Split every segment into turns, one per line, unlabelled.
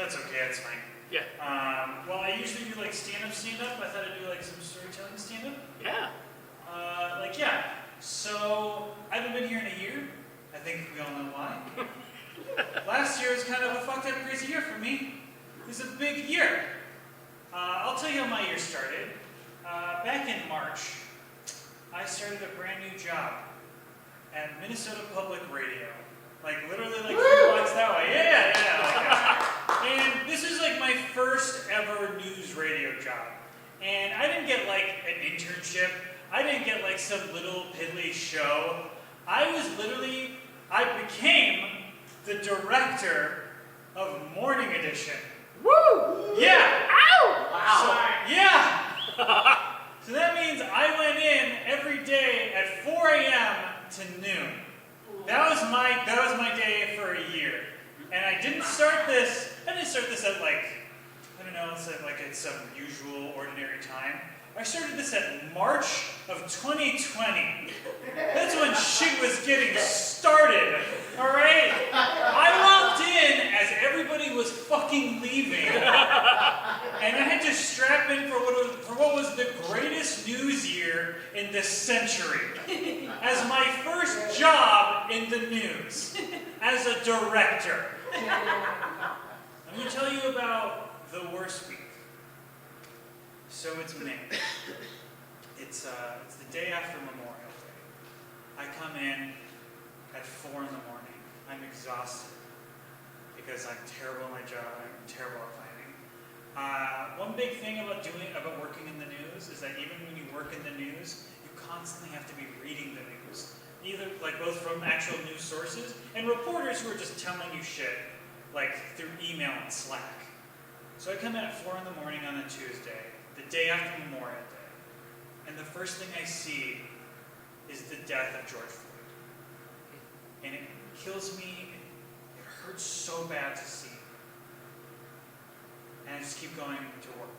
that's okay, that's fine.
Yeah.
Well, I usually do like stand-up. I thought I'd do like some storytelling stand-up.
Yeah.
Yeah. So, I haven't been here in a year. I think we all know why. Last year was kind of a fucked up, crazy year for me. It was a big year. I'll tell you how my year started. Back in March, I started a brand new job at Minnesota Public Radio. Like, literally, like, 3 blocks that way. Yeah. And this is, like, my first ever news radio job. And I didn't get, like, an internship. I didn't get, like, some little piddly show. I became the director of Morning Edition.
Woo!
Yeah!
Ow! Wow.
So, yeah! So that means I went in every day at 4 a.m. to noon. That was my day for a year. And I didn't start this at like, I don't know, it's some usual, ordinary time. I started this at March of 2020. That's when shit was getting started, alright? I walked in as everybody was fucking leaving. And I had to strap in for what was the greatest news year in this century. As my first job in the news. As a director. I'm going to tell you about the worst week. So it's May. It's the day after Memorial Day. I come in at 4 in the morning. I'm exhausted because I'm terrible at my job. I'm terrible at planning. One big thing about working in the news is that even when you work in the news, you constantly have to be reading the news. Either both from actual news sources and reporters who are just telling you shit, like through email and Slack. So I come in at 4 in the morning on a Tuesday, the day after Memorial Day, and the first thing I see is the death of George Floyd. And it kills me, it hurts so bad to see. And I just keep going to work.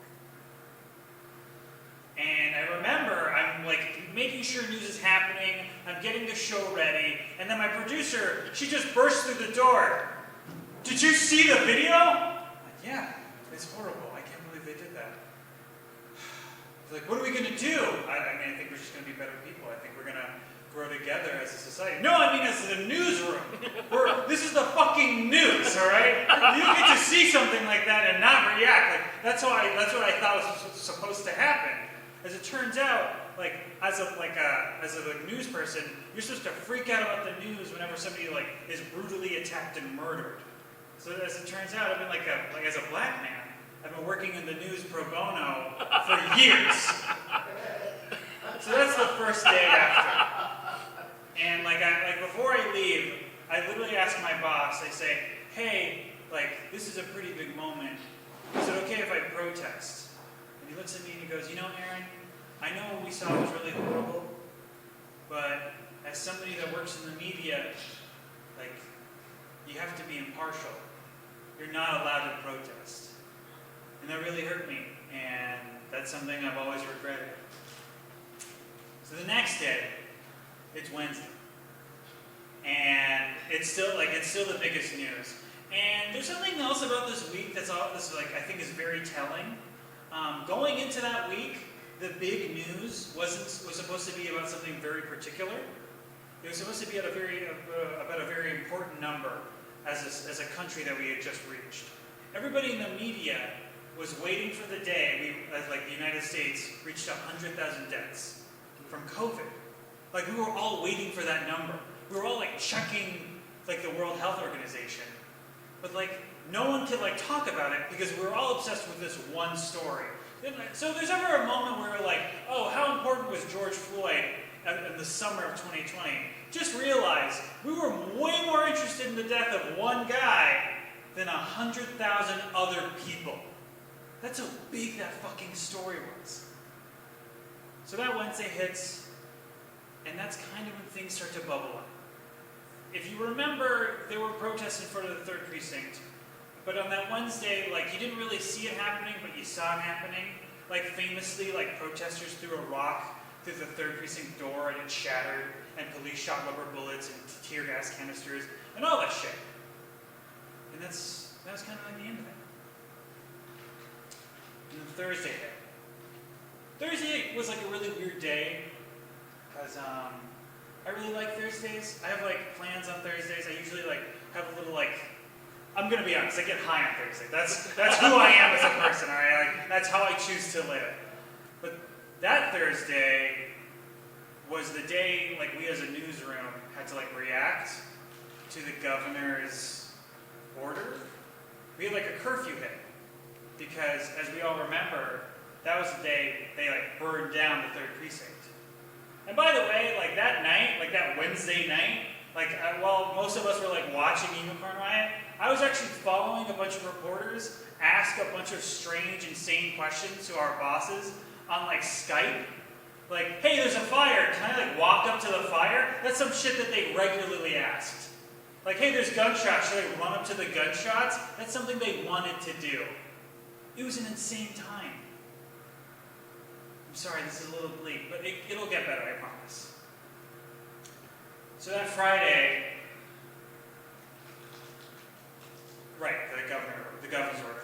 And I remember, I'm like making sure news is happening, I'm getting the show ready, and then my producer, she just burst through the door. Did you see the video? I'm like, yeah, it's horrible. I can't believe they did that. Like, what are we going to do? I think we're just going to be better people. I think we're going to grow together as a society. No, I mean as the newsroom. This is the fucking news, all right? You don't get to see something like that and not react. Like, that's what I thought was supposed to happen. As it turns out, like as a news person, you're supposed to freak out about the news whenever somebody is brutally attacked and murdered. So as it turns out, I've been as a black man, I've been working in the news pro bono for years. So that's the first day after. And before I leave, I literally ask my boss, I say, hey, this is a pretty big moment. Is it okay if I protest? And he looks at me and he goes, you know, Aaron, I know what we saw was really horrible, but as somebody that works in the media, you have to be impartial. You're not allowed to protest. And that really hurt me, and that's something I've always regretted. So the next day, it's Wednesday. And it's still the biggest news. And there's something else about this week I think is very telling. Going into that week, the big news was supposed to be about something very particular. It was supposed to be about a very important number as a country that we had just reached. Everybody in the media was waiting for the day the United States reached 100,000 deaths from COVID. We were all waiting for that number. We were all checking the World Health Organization. But no one could talk about it because we were all obsessed with this one story. So if there's ever a moment where we're oh, how important was George Floyd in the summer of 2020? Just realize we were way more interested in the death of one guy than 100,000 other people. That's how big that fucking story was. So that Wednesday hits, and that's kind of when things start to bubble up. If you remember, there were protests in front of the 3rd Precinct, but on that Wednesday, you didn't really see it happening, but you saw it happening. Famously, protesters threw a rock through the 3rd Precinct door and it shattered, and police shot rubber bullets and tear gas canisters, and all that shit. And that was kind of the end of it. And then Thursday hit. Thursday was like a really weird day, because I really like Thursdays. I have like plans on Thursdays. I usually like have a little like, I'm gonna be honest, I get high on Thursday. That's who I am as a person, alright? Like, that's how I choose to live. But that Thursday was the day like we as a newsroom had to like react to the governor's order. We had like a curfew hit. Because as we all remember, that was the day they like burned down the 3rd precinct. And by the way, like that night, like that Wednesday night, like while most of us were like watching Unicorn Riot, I was actually following a bunch of reporters ask a bunch of strange, insane questions to our bosses on like Skype. Like, hey, there's a fire. Can I like walk up to the fire? That's some shit that they regularly asked. Like, hey, there's gunshots. Should I run up to the gunshots? That's something they wanted to do. It was an insane time. I'm sorry, this is a little bleak, but it'll get better, I promise. So that Friday, right, the governor's order.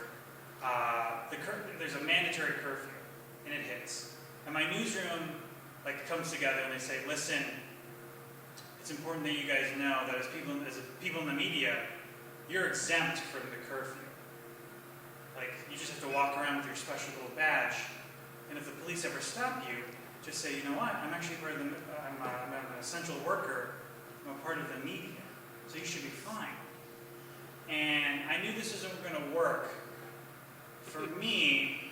There's a mandatory curfew, and it hits. And my newsroom like comes together and they say, listen, it's important that you guys know that as people in the media, you're exempt from the curfew. Like, you just have to walk around with your special little badge, and if the police ever stop you, just say, you know what, I'm actually part of I'm an essential worker, I'm a part of the media, so you should be fine. And I knew this wasn't going to work for me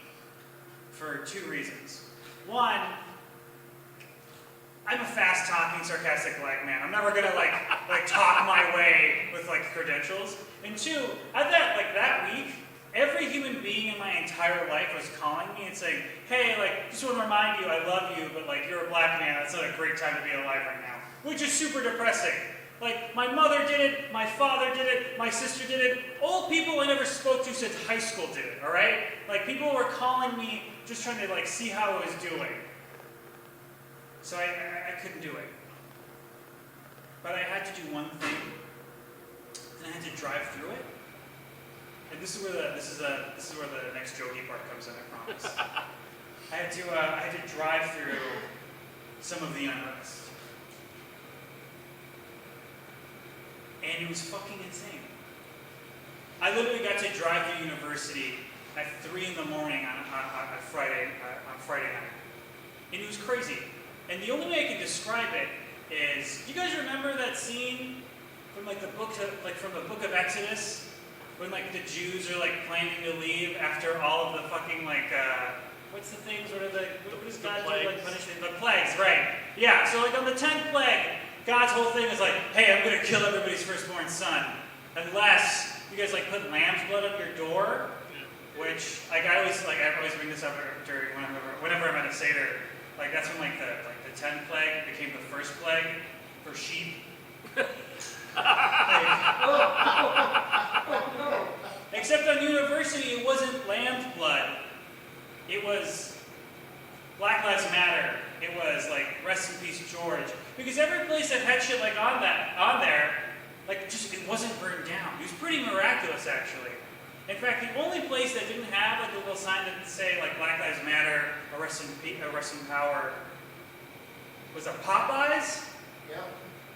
for 2 reasons. One, I'm a fast-talking, sarcastic black man. I'm never gonna like talk my way with like credentials. And 2, at that week, every human being in my entire life was calling me and saying, hey, like, just want to remind you, I love you, but like, you're a black man. It's not a great time to be alive right now, which is super depressing. Like, my mother did it, my father did it, my sister did it. Old people I never spoke to since high school did it. All right, like people were calling me just trying to like see how I was doing. So I couldn't do it. But I had to do one thing, and I had to drive through it. And this is where the next jokey part comes in, I promise. I had to drive through some of the unrest. And it was fucking insane. I literally got to drive through university at 3 in the morning on Friday night. And it was crazy. And the only way I can describe it is, do you guys remember that scene from like the book of Exodus, when like the Jews are like planning to leave after all of the fucking like what's the things? What does God do like punishment? The plagues, right? Yeah. So like on the 10th plague, God's whole thing is like, hey, I'm gonna kill everybody's firstborn son, unless you guys like put lamb's blood on your door. Which I always bring this up during whenever I'm at a seder. Like that's when like the 10th plague became the first plague for sheep. Except on university, it wasn't lamb's blood. It was Black Lives Matter. It was like Rest in Peace George. Because every place that had shit like on there, like just it wasn't burned down. It was pretty miraculous actually. In fact, the only place that didn't have like a little sign that would say like Black Lives Matter or Rest in Power was a Popeyes.
Yeah.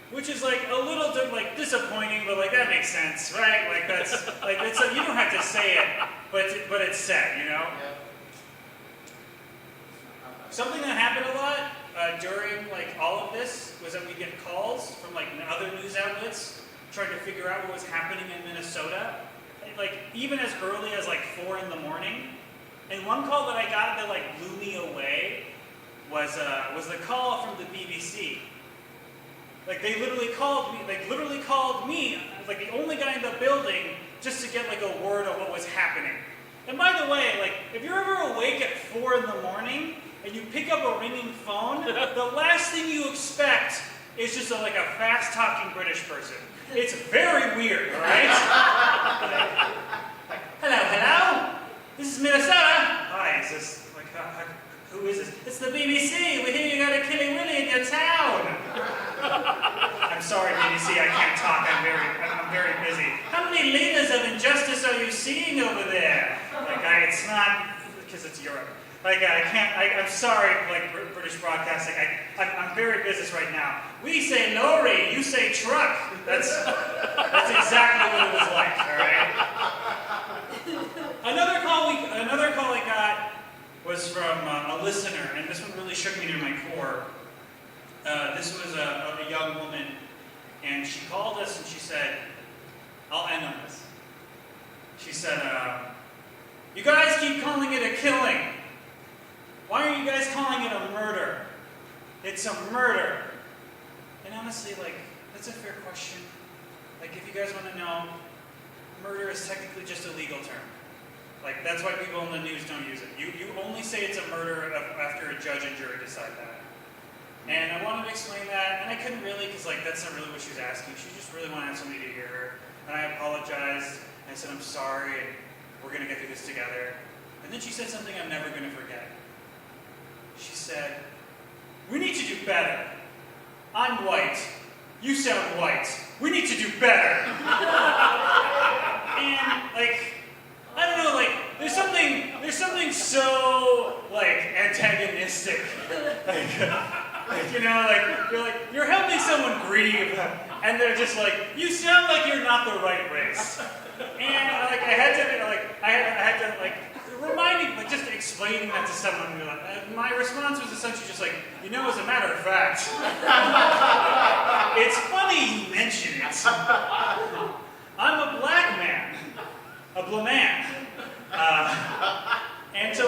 Which is like a little disappointing, but like that makes sense, right? Like that's like you don't have to say it, but it's said, you know.
Yeah.
Something that happened a lot during like all of this was that we get calls from like other news outlets trying to figure out what was happening in Minnesota. Like even as early as like 4 in the morning. And one call that I got that like blew me away was the call from the BBC. Like they literally called me, like the only guy in the building, just to get like a word of what was happening. And by the way, like if you're ever awake at 4 in the morning and you pick up a ringing phone, the last thing you expect is just like a fast-talking British person. It's very weird, all right? Hello, this is Minnesota. Hi, is this like who is this? It's the BBC. We hear you got a Killy Willy in your town. I'm sorry, BBC. I can't talk. I'm very busy. How many liters of injustice are you seeing over there? Like, it's not because it's Europe. Like, I can't, I'm sorry, like, British broadcasting, I'm very business right now. We say lorry, you say truck. That's exactly what it was like, all right? Another call I got was from a listener, and this one really shook me to my core. This was a young woman, and she called us and she said, I'll end on this. She said, you guys keep calling it a killing. Why aren't you guys calling it a murder? It's a murder. And honestly, like, that's a fair question. Like, if you guys want to know, murder is technically just a legal term. Like, that's why people in the news don't use it. You only say it's a murder after a judge and jury decide that. And I wanted to explain that, and I couldn't really, because, like, that's not really what she was asking. She just really wanted somebody to hear her. And I apologized, and I said, I'm sorry, and we're going to get through this together. And then she said something I'm never going to forget. She said, we need to do better. I'm white. You sound white. We need to do better. And, like, I don't know, like, there's something so, like, antagonistic. Like, you know, like, you're helping someone grieve, and they're just like, you sound like you're not the right race. And, like, I had to, like, reminding, like, just explaining that to someone. My response was essentially just like, you know, as a matter of fact, it's funny you mention it. I'm a black man, a blaman. And to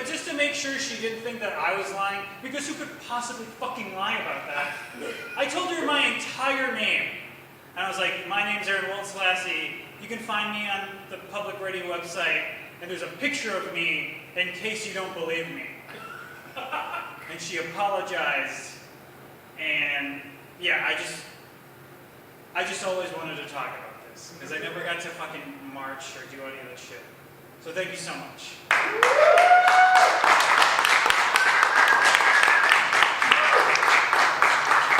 just to make sure she didn't think that I was lying, because who could possibly fucking lie about that? I told her my entire name. And I was like, my name's Aron Woldeslassie. You can find me on the public radio website, and there's a picture of me in case you don't believe me. And she apologized, and yeah, I just always wanted to talk about this, because I never got to fucking march or do any of that shit. So thank you so much.